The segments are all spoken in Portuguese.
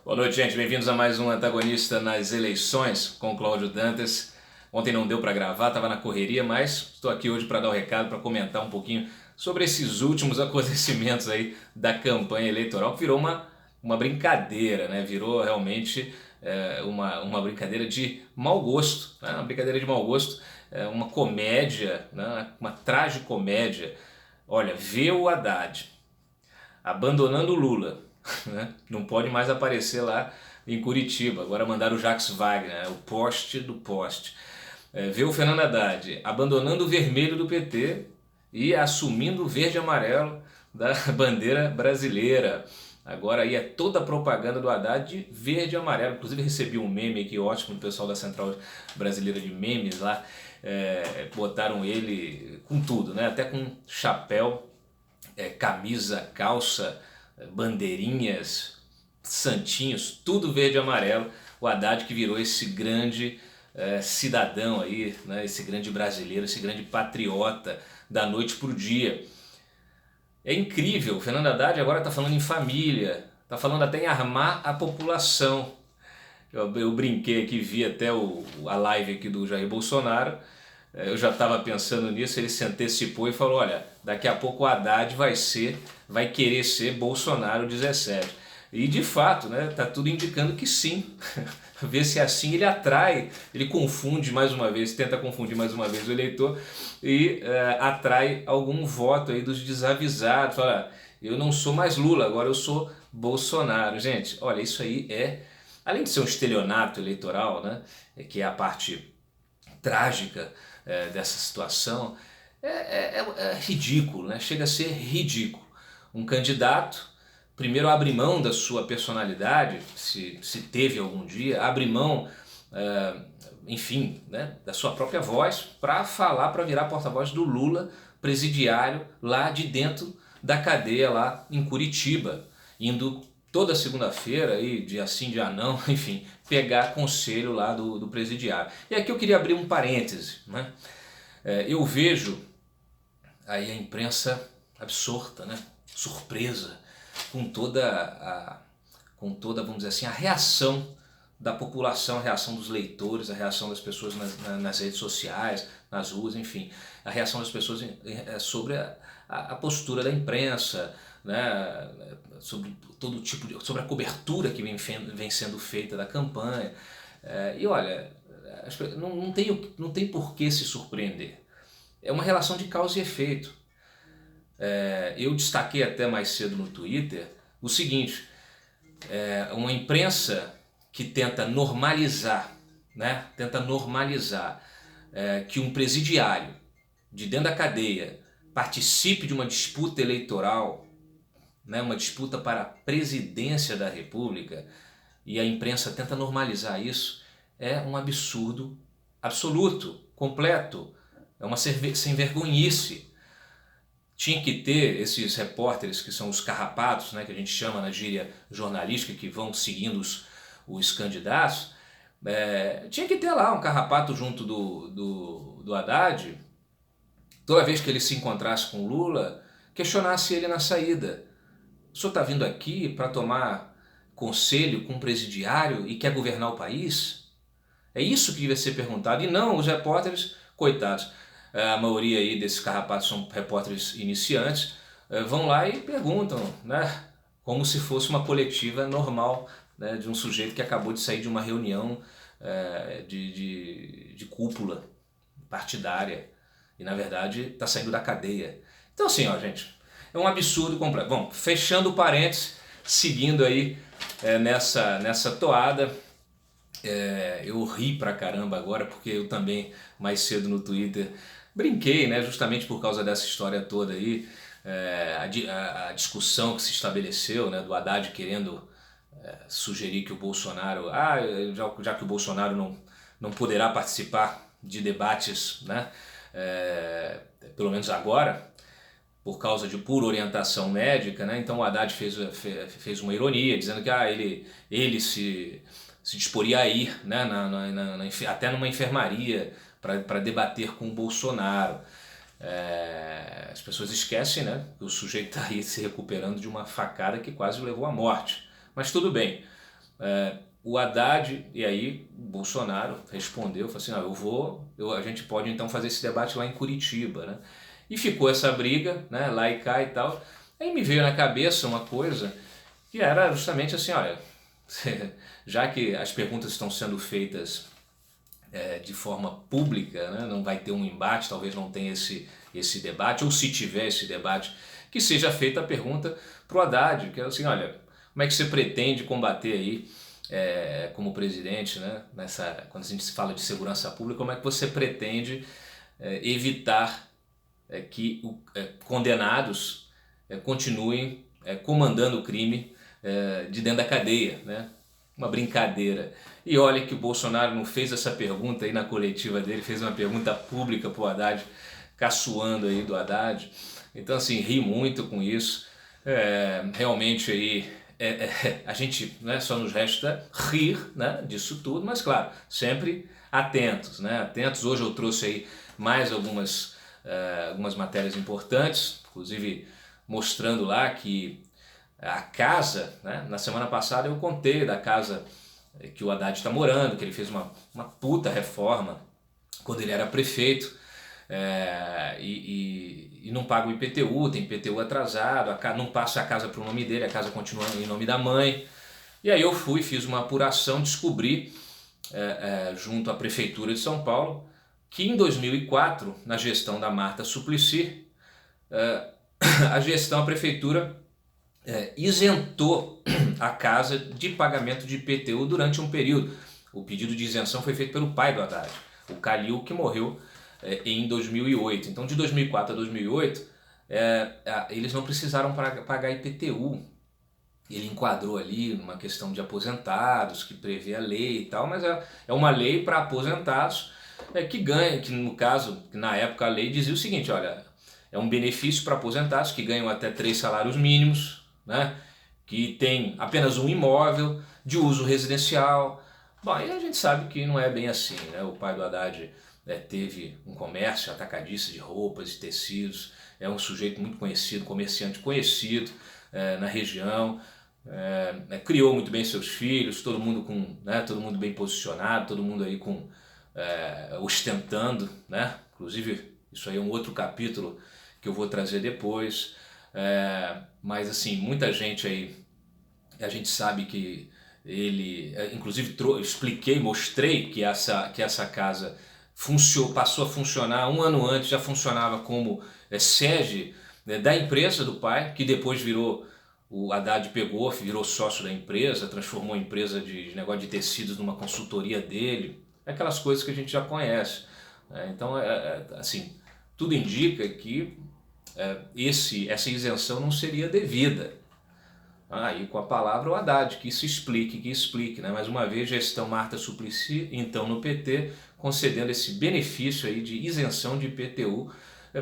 Boa noite, gente. Bem-vindos a mais um Antagonista nas Eleições com o Cláudio Dantas. Ontem não deu para gravar, estava na correria, mas estou aqui hoje para dar o recado, para comentar um pouquinho sobre esses últimos acontecimentos aí da campanha eleitoral, que virou uma brincadeira, né? Virou realmente uma brincadeira de mau gosto, né? Uma brincadeira de mau gosto, uma comédia, né? Uma tragicomédia. Olha, ver o Haddad abandonando o Lula, né? Não pode mais aparecer lá em Curitiba. Agora mandaram o Jacques Wagner, né? O poste do poste. Ver o Fernando Haddad abandonando o vermelho do PT e assumindo o verde e amarelo da bandeira brasileira. Agora aí é toda a propaganda do Haddad de verde e amarelo. Inclusive recebi um meme aqui ótimo do pessoal da Central Brasileira de Memes lá. Botaram ele com tudo, né? Até com chapéu, camisa, calça, bandeirinhas, santinhos, tudo verde e amarelo. O Haddad que virou esse grande cidadão aí, né, esse grande brasileiro, esse grande patriota da noite pro dia. É incrível, o Fernando Haddad agora está falando em família, está falando até em armar a população. Eu brinquei aqui, vi até a live aqui do Jair Bolsonaro. Eu já estava pensando nisso, ele se antecipou e falou, olha, daqui a pouco o Haddad vai querer ser Bolsonaro 17. E de fato, né, tá tudo indicando que sim. Ver se assim ele atrai, ele confunde mais uma vez, tenta confundir mais uma vez o eleitor e atrai algum voto aí dos desavisados. Fala, eu não sou mais Lula, agora eu sou Bolsonaro. Gente, olha, isso aí além de ser um estelionato eleitoral, né, que é a parte trágica dessa situação, é ridículo, né? Chega a ser ridículo. Um candidato, primeiro abre mão da sua personalidade, se teve algum dia, abre mão, enfim, né, da sua própria voz para falar, para virar porta-voz do Lula, presidiário lá de dentro da cadeia lá em Curitiba, indo toda segunda-feira, dia sim, dia não, enfim, pegar conselho lá do presidiário. E aqui eu queria abrir um parêntese, né? Eu vejo aí a imprensa absorta, né? Surpresa com toda, vamos dizer assim, a reação da população, a reação dos leitores, a reação das pessoas nas redes sociais, nas ruas, enfim, a reação das pessoas sobre a postura da imprensa, né, sobre todo tipo sobre a cobertura que vem sendo feita da campanha. E olha, não tem por que se surpreender. É uma relação de causa e efeito. Eu destaquei até mais cedo no Twitter o seguinte, uma imprensa que tenta normalizar, né, que um presidiário de dentro da cadeia participe de uma disputa eleitoral, né, uma disputa para a presidência da República, e a imprensa tenta normalizar isso, é um absurdo absoluto, completo, é uma sem-vergonhice. Tinha que ter esses repórteres que são os carrapatos, né, que a gente chama na gíria jornalística, que vão seguindo os candidatos. Tinha que ter lá um carrapato junto do Haddad, toda vez que ele se encontrasse com Lula, questionasse ele na saída. O senhor está vindo aqui para tomar conselho com um presidiário e quer governar o país? É isso que devia ser perguntado, e não os repórteres, coitados. A maioria aí desses carrapatos são repórteres iniciantes, vão lá e perguntam, né, como se fosse uma coletiva normal, né, de um sujeito que acabou de sair de uma reunião de cúpula partidária e na verdade está saindo da cadeia. Então assim, ó, gente, é um absurdo completo. Bom, fechando o parênteses, seguindo aí nessa toada. Eu ri pra caramba agora porque eu também mais cedo no Twitter brinquei, né, justamente por causa dessa história toda aí, a discussão que se estabeleceu, né, do Haddad querendo sugerir que o Bolsonaro, já que o Bolsonaro não poderá participar de debates, né, pelo menos agora, por causa de pura orientação médica, né, então o Haddad fez uma ironia, dizendo que ele se disporia a ir, né, até numa enfermaria para debater com o Bolsonaro. As pessoas esquecem, né, que o sujeito está aí se recuperando de uma facada que quase o levou à morte. Mas tudo bem, O Haddad, e aí o Bolsonaro respondeu, falou assim, a gente pode então fazer esse debate lá em Curitiba, né? E ficou essa briga, né, lá e cá e tal. Aí me veio na cabeça uma coisa que era justamente assim, olha, já que as perguntas estão sendo feitas de forma pública, né, não vai ter um embate, talvez não tenha esse debate, ou se tiver esse debate, que seja feita a pergunta para o Haddad, que é assim, olha, como é que você pretende combater aí, como presidente, né, quando a gente se fala de segurança pública, como é que você pretende evitar que condenados continuem comandando o crime de dentro da cadeia, né? Uma brincadeira. E olha que o Bolsonaro não fez essa pergunta aí na coletiva dele, fez uma pergunta pública pro Haddad, caçoando aí do Haddad. Então assim, ri muito com isso. Realmente aí a gente, né, só nos resta rir, né, disso tudo, mas claro, sempre atentos, né? Atentos. Hoje eu trouxe aí mais algumas matérias importantes, inclusive mostrando lá que a casa, né, na semana passada eu contei da casa que o Haddad está morando, que ele fez uma puta reforma quando ele era prefeito, e não paga o IPTU, tem IPTU atrasado, não passa a casa para o nome dele, a casa continua em nome da mãe. E aí eu fiz uma apuração, descobri, junto à Prefeitura de São Paulo, que em 2004, na gestão da Marta Suplicy, a prefeitura isentou a casa de pagamento de IPTU durante um período. O pedido de isenção foi feito pelo pai do Haddad, o Calil, que morreu em 2008. Então, de 2004 a 2008, eles não precisaram pagar IPTU. Ele enquadrou ali numa questão de aposentados, que prevê a lei e tal, mas é uma lei para aposentados que ganha, que no caso, na época a lei dizia o seguinte, olha, é um benefício para aposentados que ganham até 3 salários mínimos, né, que tem apenas um imóvel de uso residencial. Bom, e a gente sabe que não é bem assim, né? O pai do Haddad teve um comércio atacadista de roupas e tecidos, é um sujeito muito conhecido, comerciante conhecido na região, criou muito bem seus filhos, todo mundo bem posicionado, todo mundo aí ostentando, né? Inclusive isso aí é um outro capítulo que eu vou trazer depois. Mas assim, muita gente aí, a gente sabe que ele, inclusive expliquei, mostrei que essa casa passou a funcionar um ano antes, já funcionava como sede, né, da empresa do pai, que depois o Haddad virou sócio da empresa, transformou a empresa de negócio de tecidos numa consultoria dele, aquelas coisas que a gente já conhece. Então, assim, tudo indica que essa isenção não seria devida. E com a palavra o Haddad, que explique, né? Mais uma vez, gestão Marta Suplicy, então no PT, concedendo esse benefício aí de isenção de IPTU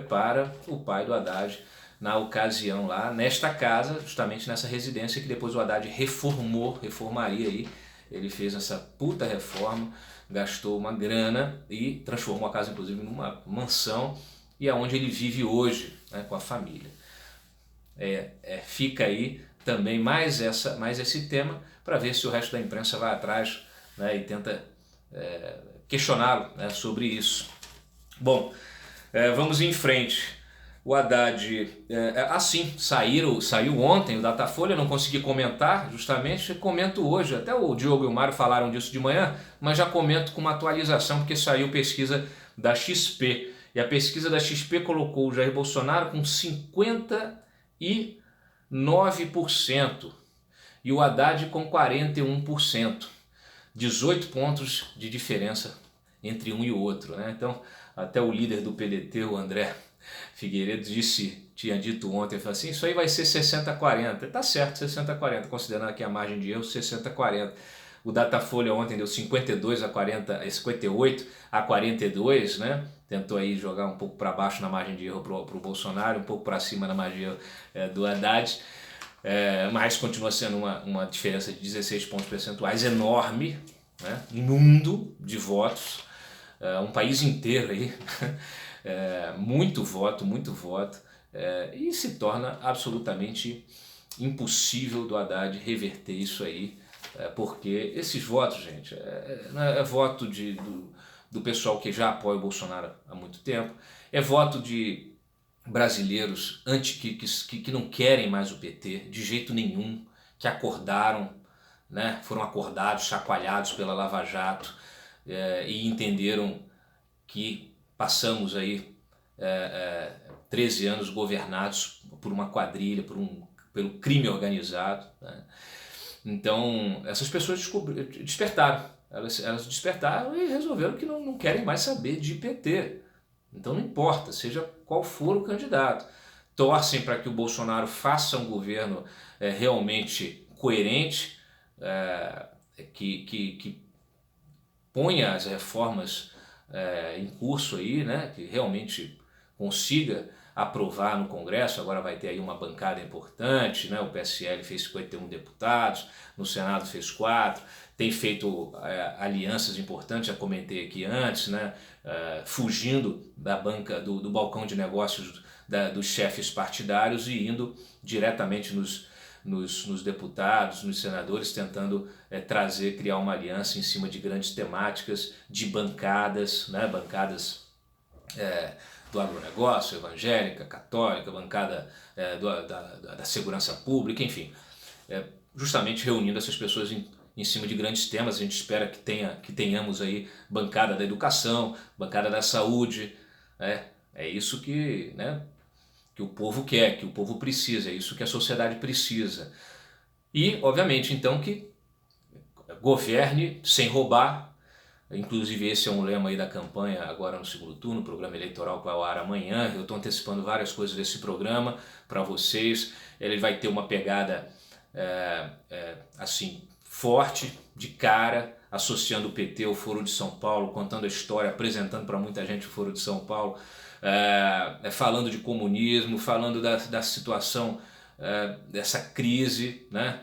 para o pai do Haddad, na ocasião lá, nesta casa, justamente nessa residência que depois o Haddad reformaria aí. Ele fez essa puta reforma, gastou uma grana e transformou a casa inclusive numa mansão, e é onde ele vive hoje, né, com a família. Fica aí também mais esse tema, para ver se o resto da imprensa vai atrás, né, e tenta questioná-lo, né, sobre isso. Bom, vamos em frente. O Haddad, saiu ontem o Datafolha, não consegui comentar, justamente comento hoje, até o Diogo e o Mário falaram disso de manhã, mas já comento com uma atualização, porque saiu pesquisa da XP, e a pesquisa da XP colocou o Jair Bolsonaro com 59% e o Haddad com 41%, 18 pontos de diferença entre um e o outro, né? Então, até o líder do PDT, o André Figueiredo, tinha dito ontem, falou assim, isso aí vai ser 60-40, tá certo, 60-40, considerando aqui a margem de erro, 60-40. O Datafolha ontem deu 58 a 42, né? Tentou aí jogar um pouco para baixo na margem de erro pro Bolsonaro, um pouco para cima na margem de erro do Haddad, mas continua sendo uma diferença de 16 pontos percentuais enorme, né? Um mundo de votos, um país inteiro aí, muito voto, e se torna absolutamente impossível do Haddad reverter isso aí Porque esses votos, gente, é voto do pessoal que já apoia o Bolsonaro há muito tempo, é voto de brasileiros que não querem mais o PT de jeito nenhum, que acordaram, né, foram acordados, chacoalhados pela Lava Jato, e entenderam que passamos aí 13 anos governados por uma quadrilha, pelo crime organizado, né? Então essas pessoas despertaram, elas despertaram e resolveram que não querem mais saber de PT. Então não importa, seja qual for o candidato. Torcem para que o Bolsonaro faça um governo realmente coerente, que ponha as reformas em curso aí, né, que realmente consiga aprovar no Congresso. Agora vai ter aí uma bancada importante, né? O PSL fez 51 deputados, no Senado fez 4, tem feito alianças importantes, já comentei aqui antes, né? Fugindo da banca, do balcão de negócios dos chefes partidários e indo diretamente nos deputados, nos senadores, tentando criar uma aliança em cima de grandes temáticas, de bancadas, né? Bancadas do agronegócio, evangélica, católica, bancada da segurança pública, enfim, justamente reunindo essas pessoas em cima de grandes temas. A gente espera que tenhamos aí bancada da educação, bancada da saúde, é isso que, né, que o povo quer, que o povo precisa, é isso que a sociedade precisa. E, obviamente, então, que governe sem roubar. Inclusive esse é um lema aí da campanha agora no segundo turno, o programa eleitoral que vai ao ar amanhã. Eu estou antecipando várias coisas desse programa para vocês. Ele vai ter uma pegada assim forte, de cara, associando o PT ao Foro de São Paulo, contando a história, apresentando para muita gente o Foro de São Paulo, falando de comunismo, falando da situação dessa crise, né,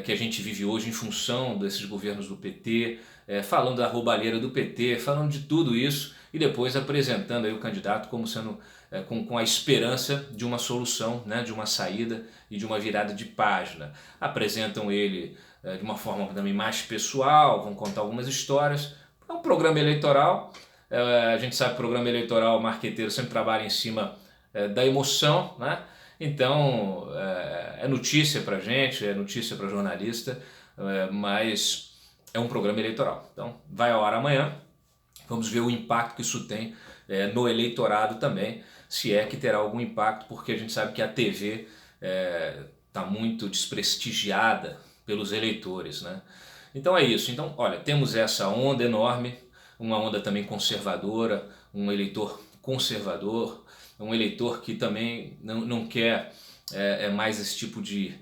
que a gente vive hoje em função desses governos do PT, falando da roubalheira do PT, falando de tudo isso e depois apresentando aí o candidato como sendo com a esperança de uma solução, né, de uma saída e de uma virada de página. Apresentam ele de uma forma também mais pessoal, vão contar algumas histórias. É um programa eleitoral. A gente sabe que o programa eleitoral, o marqueteiro sempre trabalha em cima da emoção, né? Então é notícia pra gente, é notícia para jornalista, mas é um programa eleitoral. Então vai ao ar amanhã, vamos ver o impacto que isso tem no eleitorado também, se é que terá algum impacto, porque a gente sabe que a TV está muito desprestigiada pelos eleitores, né? Então é isso. Então, olha, temos essa onda enorme, uma onda também conservadora, um eleitor conservador, um eleitor que também não quer mais esse tipo de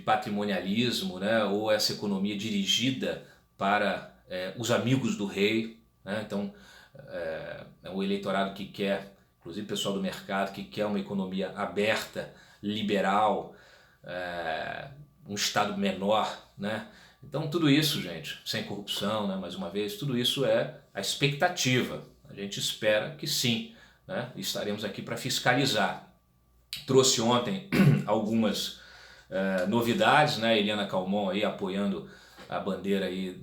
patrimonialismo, né? Ou essa economia dirigida para os amigos do rei, né? Então é um eleitorado que quer, inclusive o pessoal do mercado, que quer uma economia aberta, liberal, um Estado menor, né? Então tudo isso, gente, sem corrupção, né? Mais uma vez, tudo isso é a expectativa. A gente espera que sim, né? Estaremos aqui para fiscalizar. Trouxe ontem algumas novidades, né? Eliana Calmon aí apoiando a bandeira aí,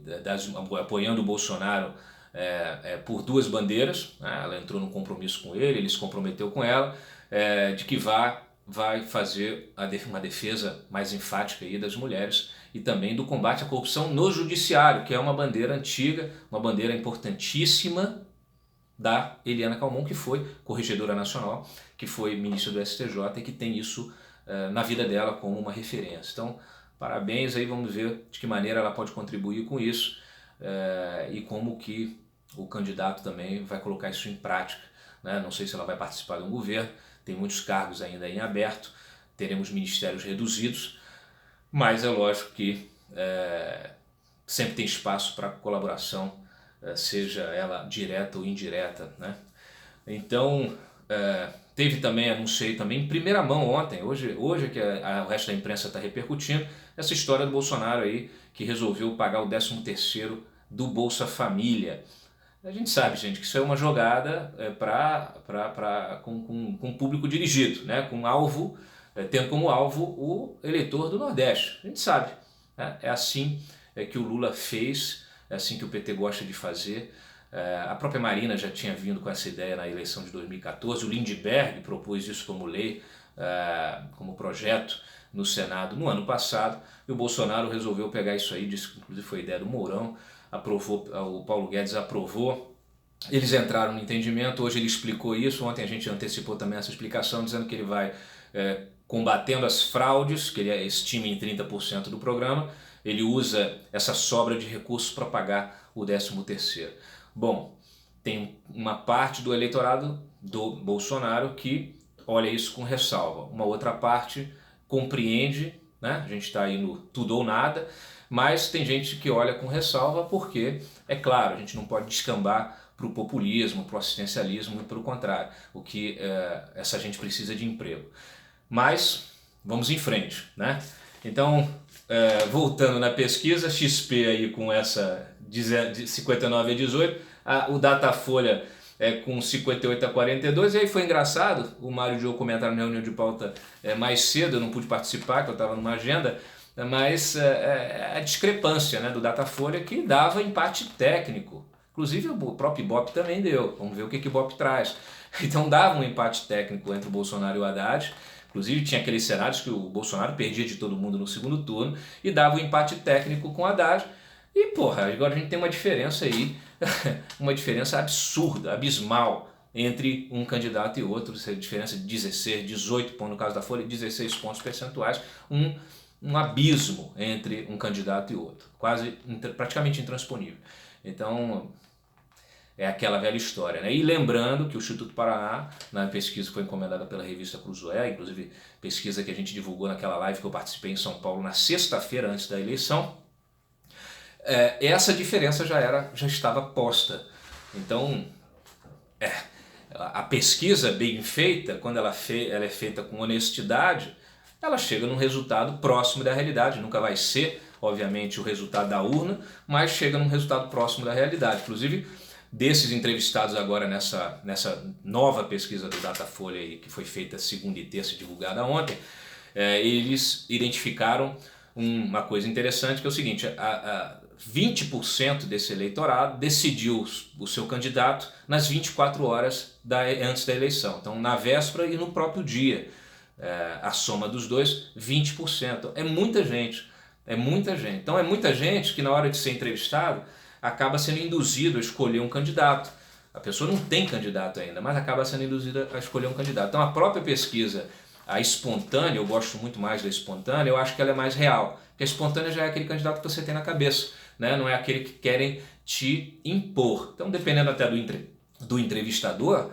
apoiando o Bolsonaro por duas bandeiras, né? Ela entrou num compromisso com ele se comprometeu com ela, de que vai fazer uma defesa mais enfática aí das mulheres e também do combate à corrupção no judiciário, que é uma bandeira antiga, uma bandeira importantíssima da Eliana Calmon, que foi corregedora nacional, que foi ministra do STJ e que tem isso na vida dela como uma referência. Então, parabéns aí, vamos ver de que maneira ela pode contribuir com isso e como que o candidato também vai colocar isso em prática, né? Não sei se ela vai participar de um governo, tem muitos cargos ainda em aberto, teremos ministérios reduzidos, mas é lógico que sempre tem espaço para colaboração, seja ela direta ou indireta, né? Então, teve também, anunciei também em primeira mão ontem, hoje é que o resto da imprensa está repercutindo, essa história do Bolsonaro aí, que resolveu pagar o 13º do Bolsa Família. A gente sabe, gente, que isso é uma jogada com público dirigido, né? Com alvo, tendo como alvo o eleitor do Nordeste. A gente sabe. É assim que o Lula fez, é assim que o PT gosta de fazer. A própria Marina já tinha vindo com essa ideia na eleição de 2014, o Lindbergh propôs isso como lei, como projeto no Senado no ano passado, e o Bolsonaro resolveu pegar isso aí, disse que inclusive foi ideia do Mourão, aprovou, o Paulo Guedes aprovou, eles entraram no entendimento, hoje ele explicou isso, ontem a gente antecipou também essa explicação, dizendo que ele vai combatendo as fraudes, que ele estima em 30% do programa, ele usa essa sobra de recursos para pagar o 13º. Bom, tem uma parte do eleitorado do Bolsonaro que olha isso com ressalva, uma outra parte compreende, né? A gente está aí no tudo ou nada, mas tem gente que olha com ressalva porque, é claro, a gente não pode descambar para o populismo, para o assistencialismo, e pelo contrário, o que essa gente precisa de emprego. Mas vamos em frente, né? Então, voltando na pesquisa, XP aí com essa de 59 a 18, o Datafolha com 58 a 42, e aí foi engraçado, o Mário Diogo comentaram na reunião de pauta mais cedo, eu não pude participar, que eu estava numa agenda, mas a discrepância, né, do Datafolha, que dava empate técnico. Inclusive o próprio Ibope também deu, vamos ver o que o Ibope traz. Então dava um empate técnico entre o Bolsonaro e o Haddad, inclusive tinha aqueles cenários que o Bolsonaro perdia de todo mundo no segundo turno e dava um empate técnico com o Haddad. E porra, agora a gente tem uma diferença aí, uma diferença absurda, abismal entre um candidato e outro, essa diferença de 16, 18 pontos no caso da Folha, 16 pontos percentuais, um abismo entre um candidato e outro, praticamente intransponível. Então, é aquela velha história, né? E lembrando que o Instituto Paraná, na pesquisa que foi encomendada pela revista Cruzoé, inclusive pesquisa que a gente divulgou naquela live que eu participei em São Paulo na sexta-feira antes da eleição, essa diferença já estava posta. Então, a pesquisa bem feita, quando ela é feita com honestidade, ela chega num resultado próximo da realidade. Nunca vai ser, obviamente, o resultado da urna, mas chega num resultado próximo da realidade. Inclusive, desses entrevistados agora nessa nova pesquisa do Datafolha aí, que foi feita segunda e terça, divulgada ontem, eles identificaram uma coisa interessante, que é o seguinte: 20% desse eleitorado decidiu o seu candidato nas 24 horas antes da eleição. Então, na véspera e no próprio dia. A soma dos dois, 20%. É muita gente. Então é muita gente que na hora de ser entrevistado acaba sendo induzido a escolher um candidato. A pessoa não tem candidato ainda, mas acaba sendo induzida a escolher um candidato. Então a própria pesquisa, a espontânea, eu gosto muito mais da espontânea, eu acho que ela é mais real. Porque a espontânea já é aquele candidato que você tem na cabeça, né? Não é aquele que querem te impor. Então, dependendo até do entrevistador,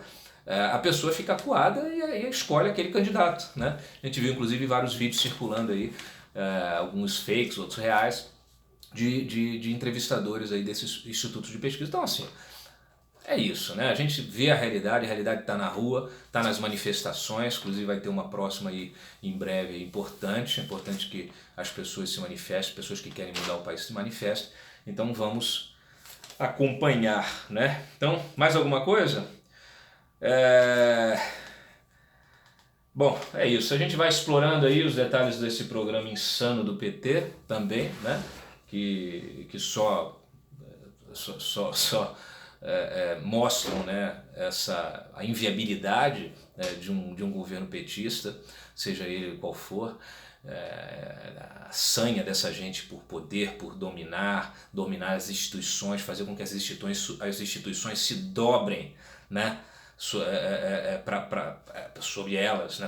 a pessoa fica acuada e aí escolhe aquele candidato, né? A gente viu inclusive vários vídeos circulando aí, alguns fakes, outros reais, de entrevistadores aí desses institutos de pesquisa. Então assim, é isso, né? A gente vê a realidade está na rua, está nas manifestações, inclusive vai ter uma próxima aí em breve importante, é importante que as pessoas se manifestem, pessoas que querem mudar o país se manifestem, então vamos acompanhar, né? Então, mais alguma coisa? Bom, é isso. A gente vai explorando aí os detalhes desse programa insano do PT também, né? Que só mostram, né, a inviabilidade de um governo petista, seja ele qual for, a sanha dessa gente por poder, por dominar as instituições, fazer com que as instituições se dobrem, né? Sobre elas, né?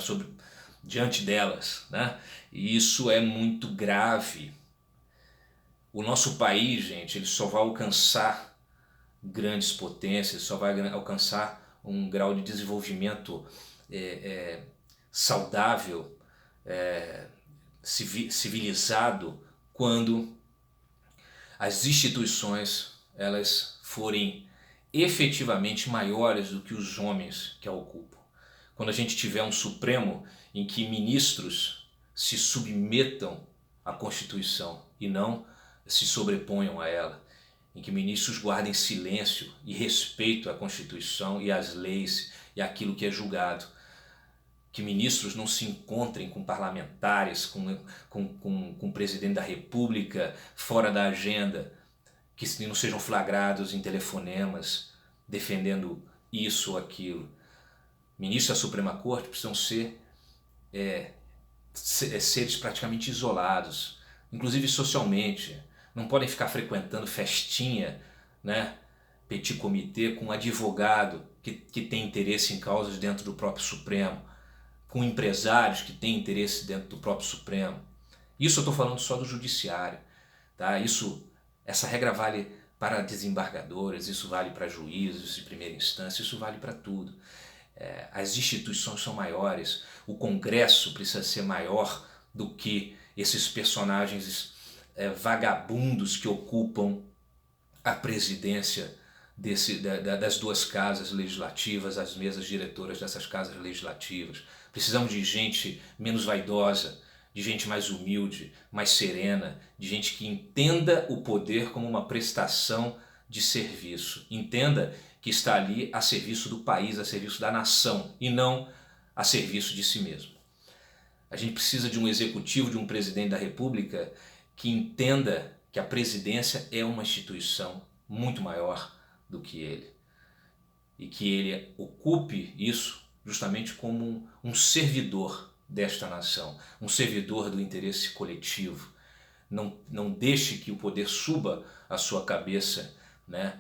Diante delas, né? E isso é muito grave. O nosso país, gente, ele só vai alcançar grandes potências, só vai alcançar um grau de desenvolvimento saudável, civilizado, quando as instituições elas forem efetivamente maiores do que os homens que a ocupam. Quando a gente tiver um Supremo em que ministros se submetam à Constituição e não se sobreponham a ela, em que ministros guardem silêncio e respeito à Constituição e às leis e àquilo que é julgado. que ministros não se encontrem com parlamentares, com o presidente da República fora da agenda, que não sejam flagrados em telefonemas defendendo isso ou aquilo. Ministros da Suprema Corte precisam ser seres praticamente isolados, inclusive socialmente. Não podem ficar frequentando festinha, né, petit comité, com um advogado que tem interesse em causas dentro do próprio Supremo, com empresários que têm interesse dentro do próprio Supremo. Isso eu estou falando só do judiciário, tá? Essa regra vale para desembargadores, isso vale para juízes de primeira instância, isso vale para tudo. As instituições são maiores, o Congresso precisa ser maior do que esses personagens vagabundos que ocupam a presidência das duas casas legislativas, as mesas diretoras dessas casas legislativas. Precisamos de gente menos vaidosa, de gente mais humilde, mais serena, de gente que entenda o poder como uma prestação de serviço. Entenda que está ali a serviço do país, a serviço da nação, e não a serviço de si mesmo. A gente precisa de um executivo, de um presidente da República que entenda que a presidência é uma instituição muito maior do que ele. E que ele ocupe isso justamente como um servidor desta nação, um servidor do interesse coletivo. Não deixe que o poder suba à sua cabeça, né?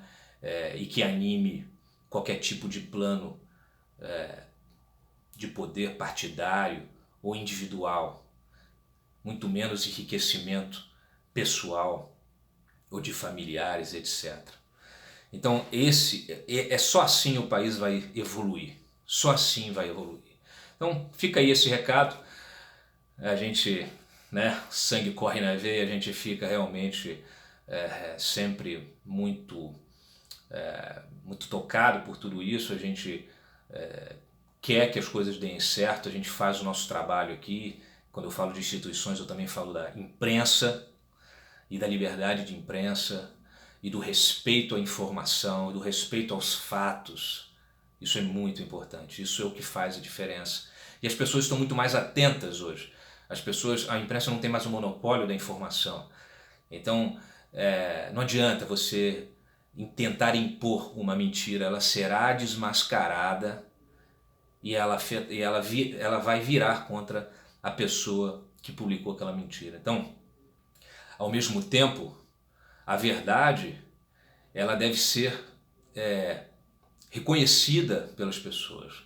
E que anime qualquer tipo de plano de poder partidário ou individual, muito menos enriquecimento pessoal ou de familiares, etc. Então só assim o país vai evoluir, só assim vai evoluir. Então fica aí esse recado, a gente, né, sangue corre na veia, a gente fica realmente sempre muito tocado por tudo isso, a gente quer que as coisas deem certo, a gente faz o nosso trabalho aqui. Quando eu falo de instituições, eu também falo da imprensa e da liberdade de imprensa e do respeito à informação, do respeito aos fatos. Isso é muito importante, isso é o que faz a diferença. E as pessoas estão muito mais atentas hoje. A imprensa não tem mais o monopólio da informação. Então, não adianta você tentar impor uma mentira, ela será desmascarada e ela vai virar contra a pessoa que publicou aquela mentira. Então, ao mesmo tempo, a verdade ela deve ser reconhecida pelas pessoas.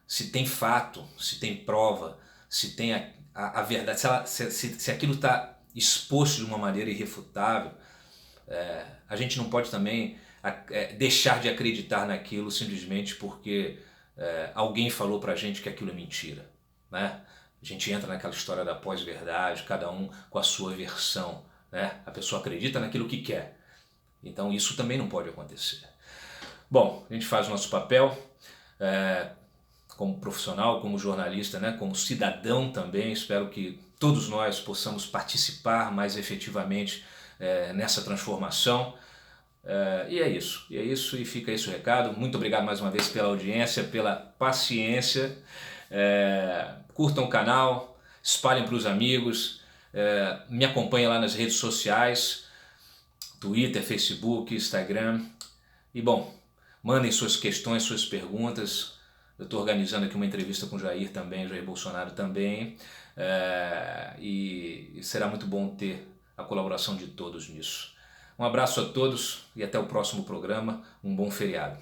Se tem fato, se tem prova, se tem a verdade, se aquilo está exposto de uma maneira irrefutável, a gente não pode também deixar de acreditar naquilo simplesmente porque alguém falou pra gente que aquilo é mentira, né? A gente entra naquela história da pós-verdade, cada um com a sua versão, né? A pessoa acredita naquilo que quer. Então isso também não pode acontecer. Bom, a gente faz o nosso papel como profissional, como jornalista, né? Como cidadão também. Espero que todos nós possamos participar mais efetivamente nessa transformação. E é isso, e fica esse o recado. Muito obrigado mais uma vez pela audiência, pela paciência. Curtam o canal, espalhem para os amigos, me acompanhem lá nas redes sociais, Twitter, Facebook, Instagram. E bom, mandem suas questões, suas perguntas. Eu estou organizando aqui uma entrevista com o Jair também, Jair Bolsonaro também. E será muito bom ter a colaboração de todos nisso. Um abraço a todos e até o próximo programa. Um bom feriado.